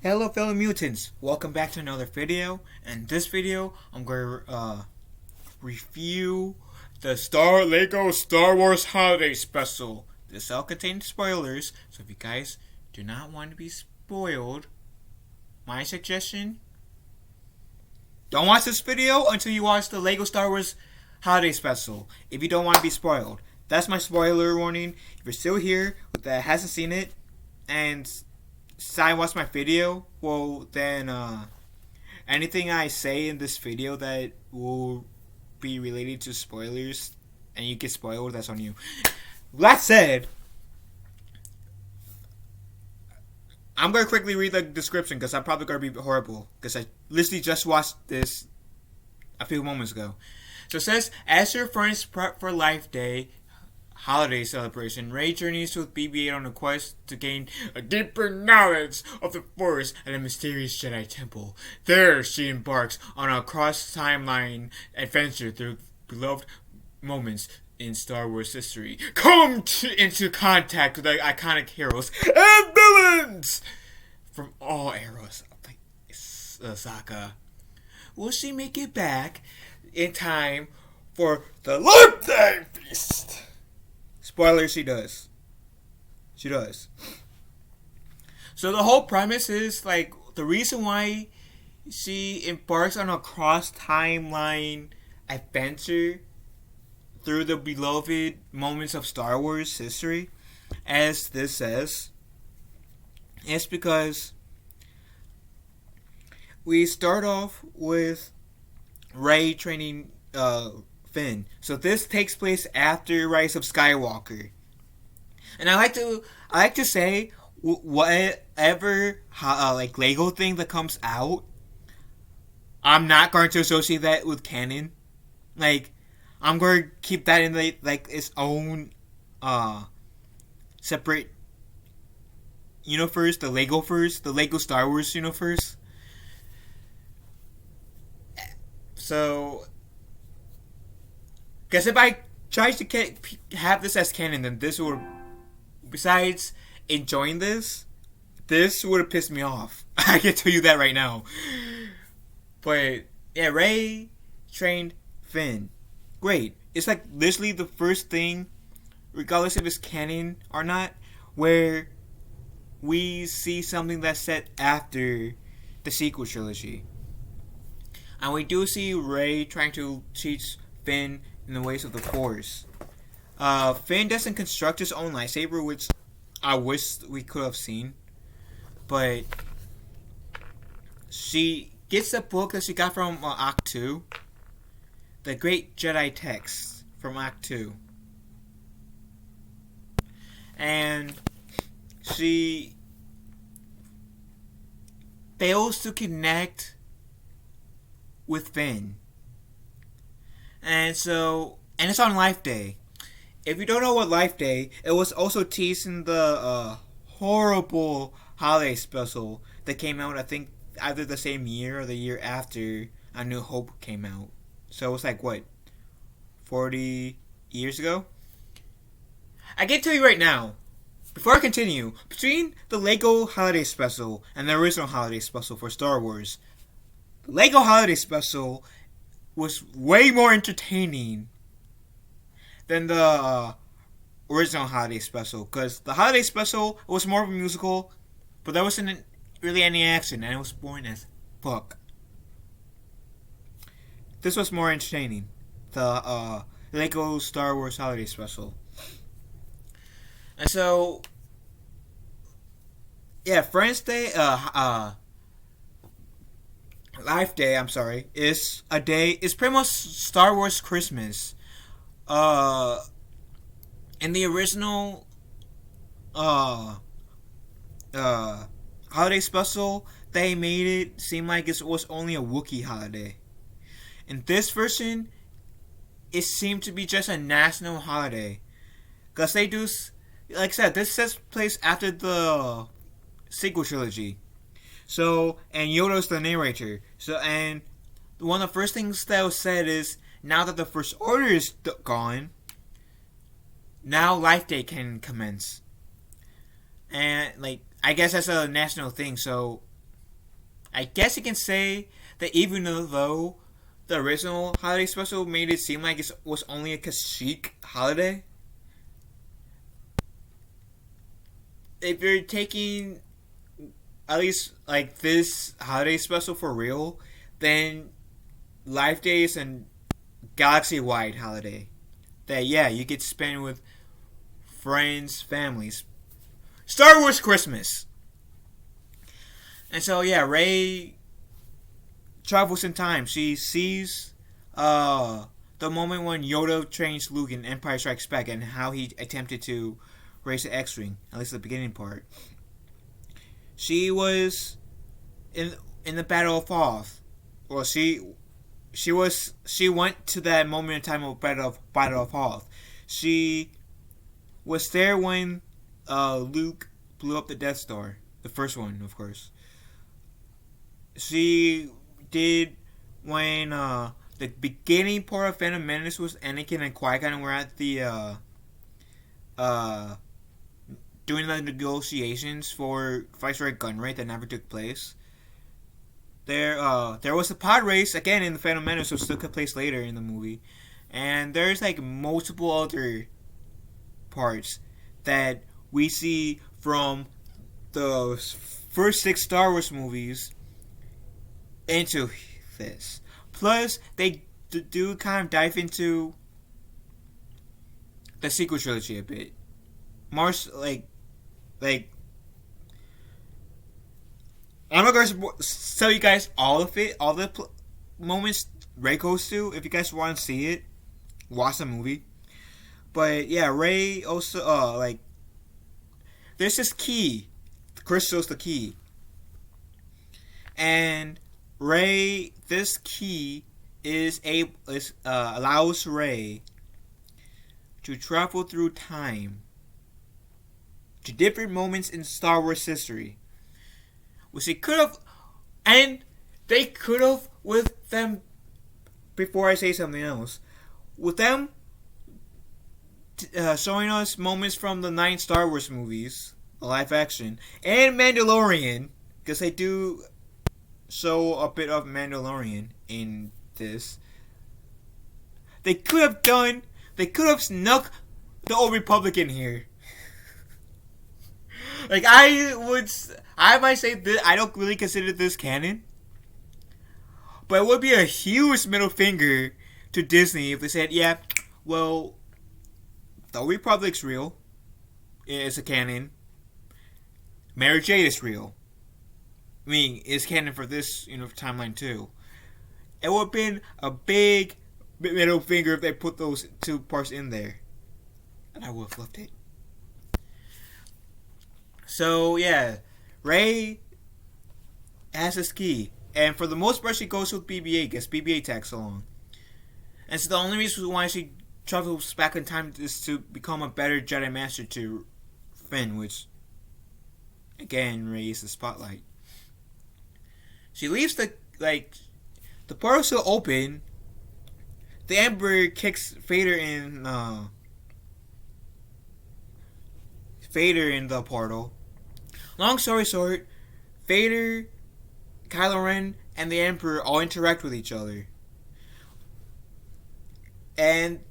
Hello fellow mutants, welcome back to another video. In this video, I'm going to review the Lego Star Wars Holiday Special. This all contains spoilers, so if you guys do not want to be spoiled, my suggestion, don't watch this video until you watch the Lego Star Wars Holiday Special, if you don't want to be spoiled. That's my spoiler warning. If you're still here that hasn't seen it, and decide watch my video, well then anything I say in this video that will be related to spoilers and you get spoiled, that's on you. That said, I'm gonna quickly read the description because I'm probably gonna be horrible because I literally just watched this a few moments ago. So it says, as your friends prep for Life Day holiday celebration, Rey journeys with BB-8 on a quest to gain a deeper knowledge of the Force at a mysterious Jedi temple. There, she embarks on a cross-timeline adventure through beloved moments in Star Wars history. Come into contact with the iconic heroes and villains from all eras of the saga. Will she make it back in time for the Life Day feast? Spoiler, she does. She does. So the whole premise is like the reason why she embarks on a cross timeline adventure through the beloved moments of Star Wars history, as this says, is because we start off with Rey training Finn. So this takes place after Rise of Skywalker, and I like to say whatever like Lego thing that comes out, I'm not going to associate that with canon. Like I'm going to keep that in like its own separate universe, the Lego Star Wars universe. So because if I tried to have this as canon, then this would, besides enjoying this would have pissed me off. I can tell you that right now. But yeah, Rey trained Finn. Great. It's like literally the first thing, regardless if it's canon or not, where we see something that's set after the sequel trilogy. And we do see Rey trying to teach Finn in the ways of the Force. Finn doesn't construct his own lightsaber, which I wish we could have seen. But she gets the book that she got from Act 2. The Great Jedi Text from Act 2. And she fails to connect with Finn. And it's on Life Day. If you don't know what Life Day, it was also teased in the horrible holiday special that came out, I think, either the same year or the year after A New Hope came out. So it was like, what, 40 years ago? I can tell you right now, before I continue, between the Lego Holiday Special and the original Holiday Special for Star Wars, the Lego Holiday Special was way more entertaining than the original Holiday Special, because the Holiday Special was more of a musical, but there wasn't really any action, and it was boring as fuck. This was more entertaining, the Lego Star Wars Holiday Special. And so, yeah, Friends Day, Life Day, I'm sorry, is a day. It's pretty much Star Wars Christmas. In the original holiday special, they made it seem like it was only a Wookiee holiday. In this version, it seemed to be just a national holiday, cause they do, like I said, this takes place after the sequel trilogy. So, and Yoda's the narrator. So, and one of the first things that was said is, now that the First Order is gone, now Life Day can commence. And, like, I guess that's a national thing, so I guess you can say that even though the original holiday special made it seem like it was only a Kashyyyk holiday, if you're taking at least like this holiday special for real, then Life Day is a galaxy wide holiday that yeah you get to spend with friends, families. Star Wars Christmas. And so yeah, Rey travels in time. She sees the moment when Yoda trains Luke in Empire Strikes Back and how he attempted to raise the X-wing, at least the beginning part. She was in the Battle of Hoth. Well, she went to that moment in time of Battle of Hoth. She was there when Luke blew up the Death Star, the first one, of course. She did when the beginning part of Phantom Menace was Anakin and Qui-Gon were at the uh, doing the negotiations for Viceroy Gunray that never took place. There was a pod race again in the Phantom Menace, which took place later in the movie, and there's like multiple other parts that we see from the first 6 Star Wars movies into this. Plus, they do kind of dive into the sequel trilogy a bit. Mars, like I'm not going to tell you guys all of it, all the moments Rey goes to. If you guys want to see it, watch the movie. But yeah, Rey also there's this key. The crystal's the key, and Rey, this key allows Rey to travel through time to different moments in Star Wars history, which they could have, and they could have with them. Before I say something else, with them showing us moments from the 9 Star Wars movies, live action, and Mandalorian, because they do show a bit of Mandalorian in this. They could have snuck the Old Republic in here. Like I might say this, I don't really consider this canon, but it would be a huge middle finger to Disney if they said, yeah, well, the Old Republic's real. It's a canon. Mary Jade is real. I mean, it's canon for this, timeline too. It would have been a big middle finger if they put those 2 parts in there. And I would have loved it. So, yeah. Rey has this key. And for the most part, she goes with BB-8, gets BB-8 tags along. And so the only reason why she travels back in time is to become a better Jedi Master to Finn, which, again, raises the spotlight. She leaves the portal still open. The Emperor kicks Vader in the portal. Long story short, Vader, Kylo Ren, and the Emperor all interact with each other. And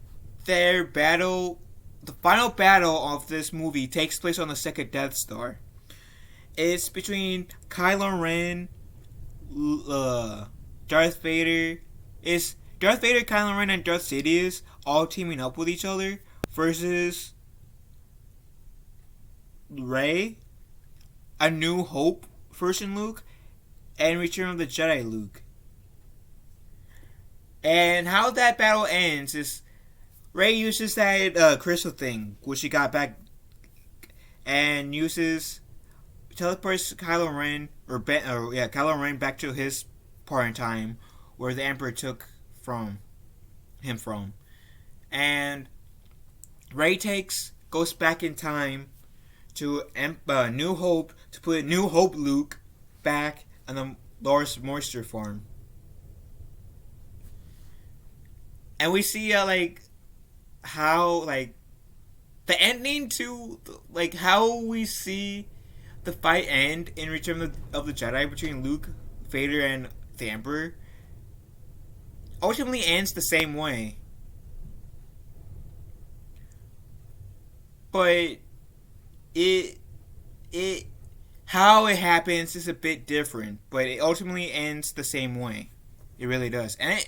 their battle, the final battle of this movie, takes place on the second Death Star. It's between Kylo Ren, Darth Vader. It's Darth Vader, Kylo Ren, and Darth Sidious all teaming up with each other versus Rey, A New Hope version Luke, and Return of the Jedi Luke. And how that battle ends is Rey uses that crystal thing, which she got back, and teleports Kylo Ren Kylo Ren back to his part in time where the Emperor took him from, and Rey goes back in time to New Hope to put New Hope Luke back in the Lord's Moisture form. And we see how the ending to how we see the fight end in Return of the Jedi between Luke Vader and the Emperor ultimately ends the same way. But it it how it happens is a bit different, but it ultimately ends the same way. It really does. And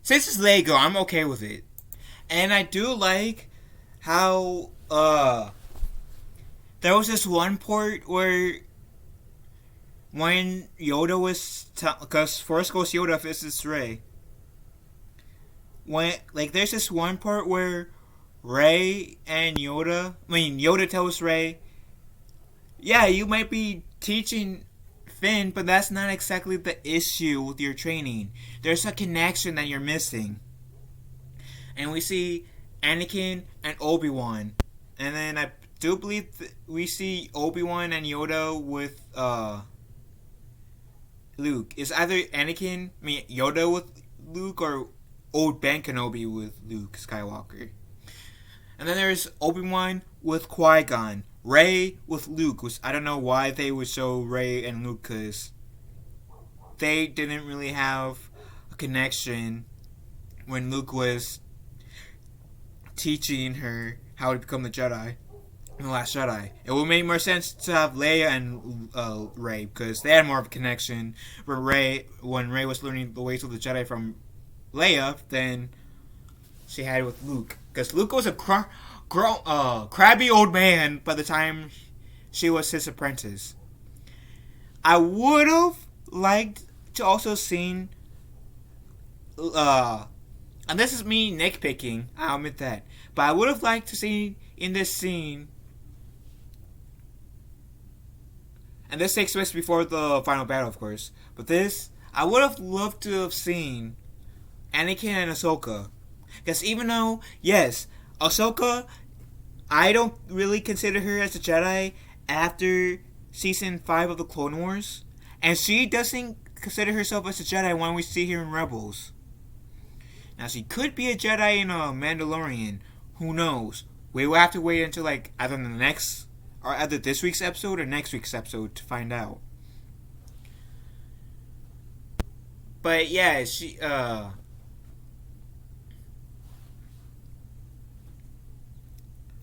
since it's Lego, I'm okay with it. And I do like how there was this one part where when Yoda was because Force Ghost Yoda visits Rey. When there's this one part where Rey and Yoda tells Rey, yeah, you might be teaching Finn, but that's not exactly the issue with your training. There's a connection that you're missing. And we see Anakin and Obi-Wan. And then I do believe we see Obi-Wan and Yoda with Luke. It's either Yoda with Luke or old Ben Kenobi with Luke Skywalker. And then there's Obi-Wan with Qui-Gon. Rey with Luke, which I don't know why they would show Rey and Luke, because they didn't really have a connection when Luke was teaching her how to become the Jedi in The Last Jedi. It would make more sense to have Leia and Rey, because they had more of a connection when Rey was learning the ways of the Jedi from Leia than she had with Luke. Because Luke was a crabby old man by the time she was his apprentice. I would have liked to also seen, and this is me nitpicking, I'll admit that, but I would have liked to see in this scene, and this takes place before the final battle, of course, but this, I would have loved to have seen Anakin and Ahsoka. Because even though, yes, Ahsoka, I don't really consider her as a Jedi after Season 5 of the Clone Wars. And she doesn't consider herself as a Jedi when we see her in Rebels. Now, she could be a Jedi in a Mandalorian. Who knows? We will have to wait until, either this week's episode or next week's episode to find out. But, yeah,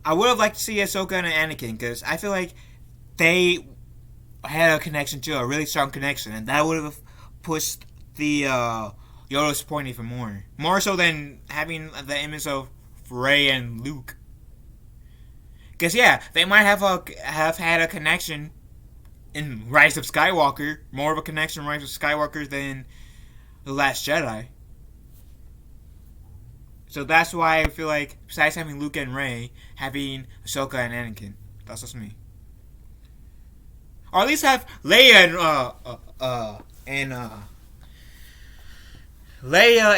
I would have liked to see Ahsoka and Anakin, because I feel like they had a connection too, a really strong connection, and that would have pushed the Yoda's point even more. More so than having the image of Rey and Luke. Because yeah, they might have had a connection in Rise of Skywalker, more of a connection in Rise of Skywalker than The Last Jedi. So that's why I feel like, besides having Luke and Rey, having Ahsoka and Anakin. That's just me. Or at least have Leia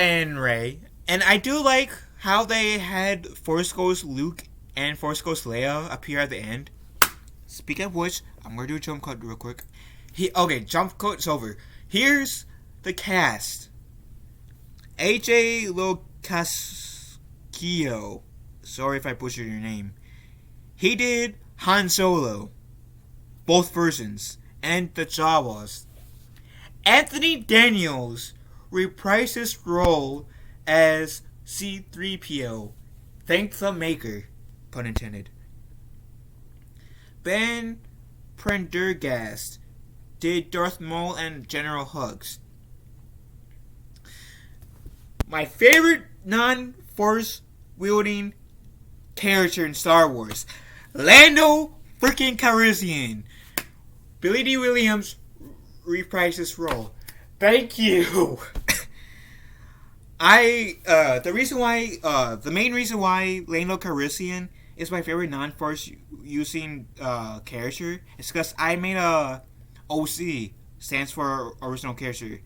and Rey. And I do like how they had Force Ghost Luke and Force Ghost Leia appear at the end. Speaking of which, I'm gonna do a jump cut real quick. Jump cut's over. Here's the cast. AJ Locascio. Sorry if I butchered your name. He did Han Solo. Both versions. And the Jawas. Anthony Daniels reprised his role as C-3PO. Thank the maker. Pun intended. Ben Prendergast did Darth Maul and General Hux. My favorite non-force wielding character in Star Wars, Lando freaking Calrissian. Billy D. Williams reprised his role. Thank you. The main reason why Lando Calrissian is my favorite non-force using character is because I made a OC, stands for original character.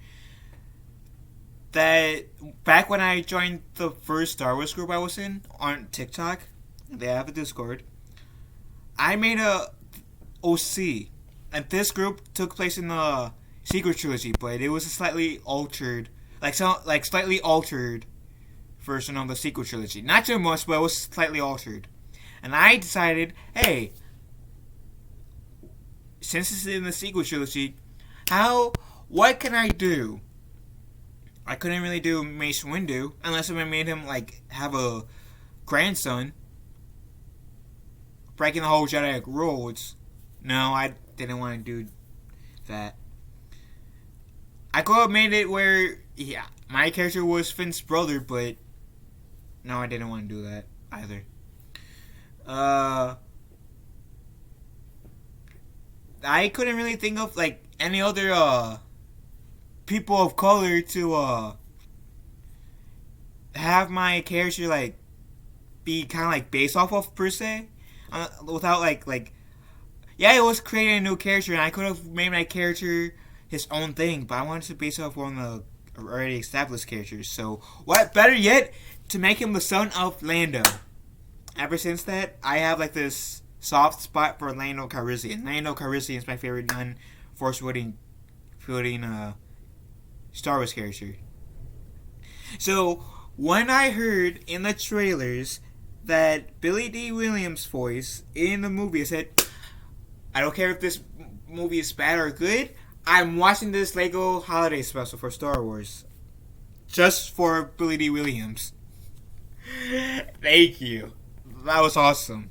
That back when I joined the first Star Wars group I was in on TikTok, they have a Discord. I made a OC, and this group took place in the sequel trilogy, but it was a slightly altered, slightly altered version of the sequel trilogy. Not too much, but it was slightly altered. And I decided, hey, since it's in the sequel trilogy, What can I do? I couldn't really do Mace Windu unless I made him like have a grandson, breaking the whole Jedi rules. No, I didn't want to do that. I could have made it where, yeah, my character was Finn's brother, but no, I didn't want to do that either. I couldn't really think of like any other people of color to have my character like be kind of like based off of per se, without like yeah, it was creating a new character and I could have made my character his own thing, but I wanted to base it off one of the already established characters. So what better yet to make him the son of Lando. Ever since that, I have like this soft spot for Lando Calrissian. Lando Calrissian is my favorite non-Force wielding Star Wars character. So when I heard in the trailers that Billy D. Williams' voice in the movie, I said, I don't care if this movie is bad or good, I'm watching this Lego holiday special for Star Wars. Just for Billy D. Williams. Thank you. That was awesome.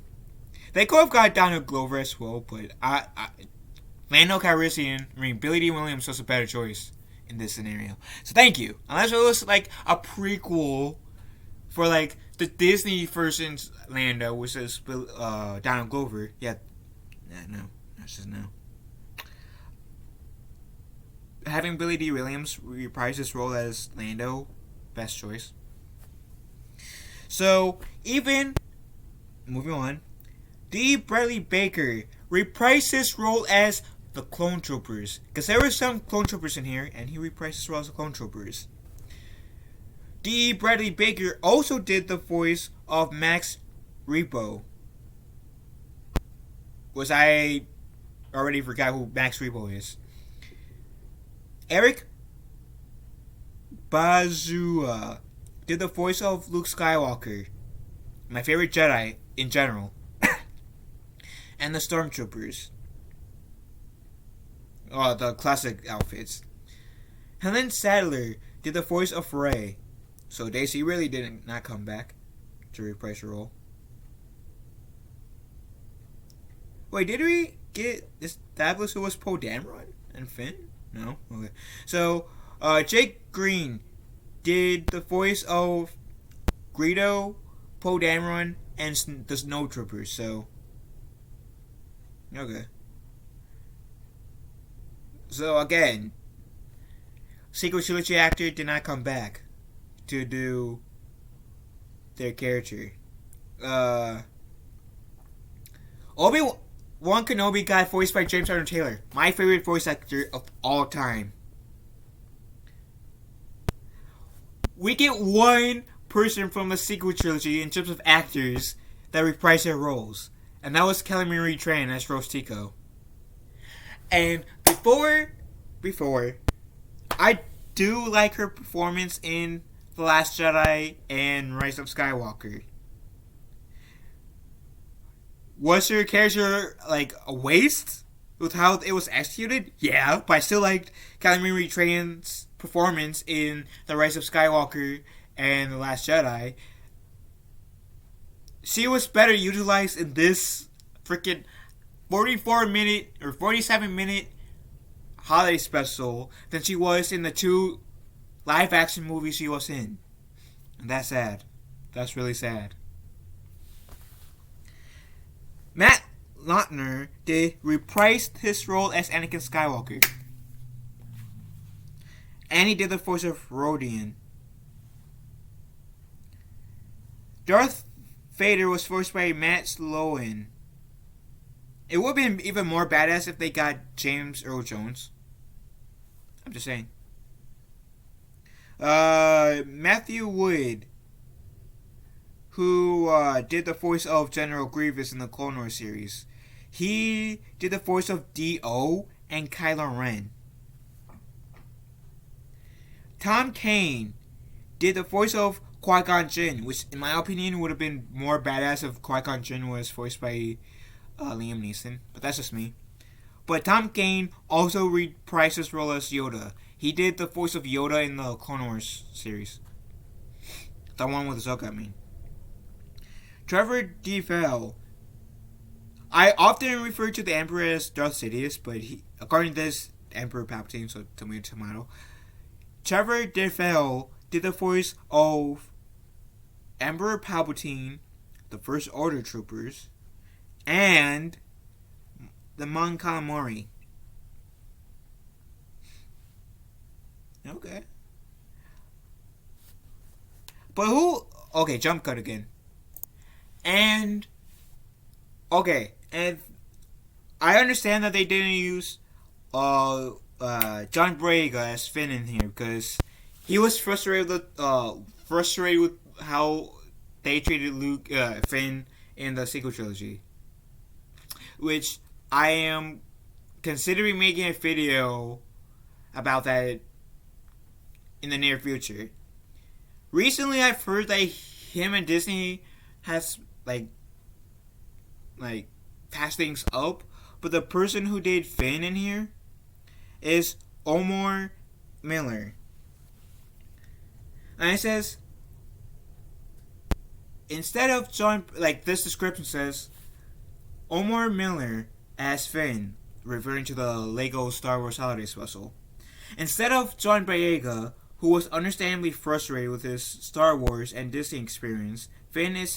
They could have got Donald Glover as well, but Lando Calrissian, Billy D. Williams was a better choice in this scenario. So thank you. Unless it was like a prequel for like the Disney version's Lando, which is Donald Glover. Yeah, no, that's just no. Having Billy D. Williams reprise his role as Lando, best choice. So even moving on, D. Bradley Baker reprised his role as the Clone Troopers, because there were some Clone Troopers in here, and he reprised his role as the Clone Troopers. D. Bradley Baker also did the voice of Max Rebo. I already forgot who Max Rebo is. Eric Bazua did the voice of Luke Skywalker, my favorite Jedi in general, and the Stormtroopers. Oh, the classic outfits. Helen Sadler did the voice of Rey, so Daisy really did not come back to reprise her role. Wait, did we get established who was Poe Dameron and Finn? No? Okay. So, Jake Green did the voice of Greedo, Poe Dameron, and the Snowtroopers, so... Okay. So, again, sequel trilogy actor did not come back to do their character. Obi-Wan Kenobi got voiced by James Arnold Taylor, my favorite voice actor of all time. We get one person from the sequel trilogy in terms of actors that reprised their roles, and that was Kelly Marie Tran as Rose Tico. And before, I do like her performance in The Last Jedi and Rise of Skywalker. Was her character like a waste with how it was executed? Yeah, but I still liked Kelly Marie Tran's performance in The Rise of Skywalker and The Last Jedi. She was better utilized in this freaking 44-minute or 47-minute holiday special than she was in the 2 live-action movies she was in. And that's sad. That's really sad. Matt Lautner reprised his role as Anakin Skywalker. And he did the voice of Rodian. Darth Vader was voiced by Matt Sloan. It would have been even more badass if they got James Earl Jones. I'm just saying. Matthew Wood, who did the voice of General Grievous in the Clone Wars series. He did the voice of D.O. and Kylo Ren. Tom Kane did the voice of Qui-Gon Jinn, which in my opinion would have been more badass if Qui-Gon Jinn was voiced by Liam Neeson, but that's just me. But Tom Kane also reprised his role as Yoda. He did the voice of Yoda in the Clone Wars series. The one with Ahsoka, I mean. Trevor DeFell. I often refer to the Emperor as Darth Sidious, but according to this, Emperor Palpatine, so tomato. Trevor DeFell did the voice of Emperor Palpatine, the First Order troopers, and the Mon Calamari. Okay. But who... Okay, jump cut again. And... Okay, and I understand that they didn't use John Boyega as Finn in here because he was frustrated with how they treated Finn in the sequel trilogy, which I am considering making a video about that in the near future. Recently, I've heard that him and Disney has patched things up, but the person who did Finn in here is Omar Miller. And it says, instead of John, this description says, Omar Miller as Finn, referring to the Lego Star Wars Holiday Special. Instead of John Boyega, who was understandably frustrated with his Star Wars and Disney experience, Finn is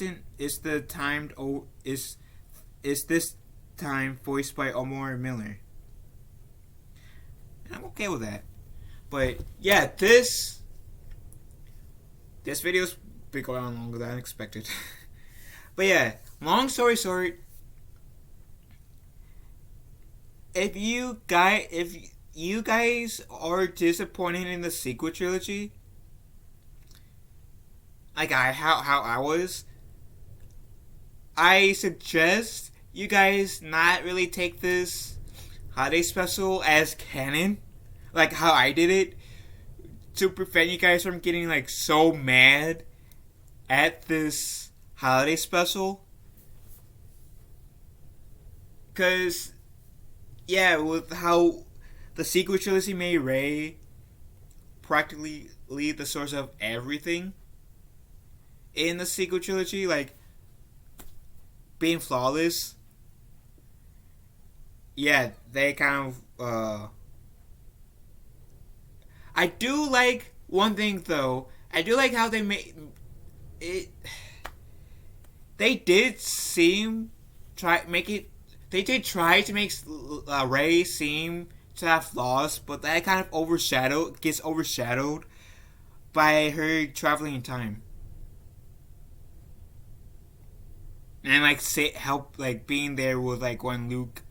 this time voiced by Omar Miller. And I'm okay with that. But yeah, this video's been going on longer than I expected. But yeah, long story short, if you guys are disappointed in the sequel trilogy, how I was, I suggest you guys not really take this holiday special as canon, like how I did it, to prevent you guys from getting so mad at this holiday special. Cause yeah, with how the sequel trilogy made Rey practically the source of everything in the sequel trilogy, being flawless. Yeah, they kind of I do like one thing though. I do like how they made it. They did try to make Rey seem to have flaws, but that kind of gets overshadowed by her traveling in time. And help being there with when Luke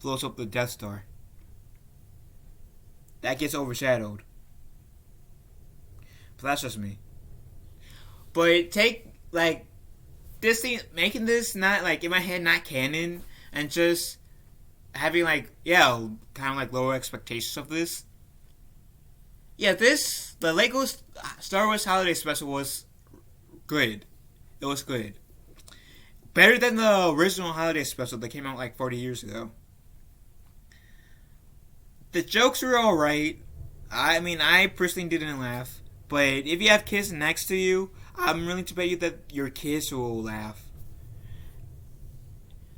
blows up the Death Star. That gets overshadowed. But that's just me. But take this thing, making this not in my head not canon, and just having kind of lower expectations of this. Yeah, the Lego Star Wars Holiday Special was good. It was good. Better than the original Holiday Special that came out 40 years ago. The jokes were alright. I mean, I personally didn't laugh. But if you have kids next to you, I'm willing to bet you that your kids will laugh.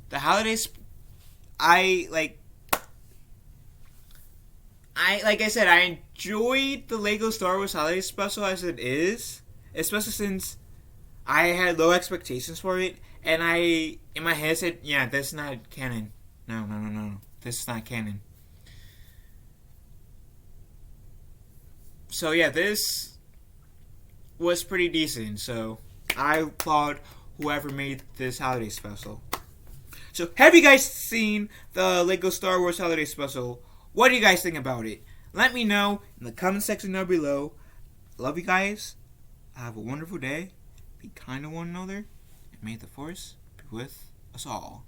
The holidays, like I said, I enjoyed the Lego Star Wars Holiday Special as it is, especially since I had low expectations for it, and I, in my head, said, yeah, that's not canon. No, this is not canon. So yeah, this was pretty decent, so I applaud whoever made this holiday special. So, have you guys seen the Lego Star Wars Holiday Special? What do you guys think about it? Let me know in the comment section down below. Love you guys. Have a wonderful day. Be kind to one another. And may the Force be with us all.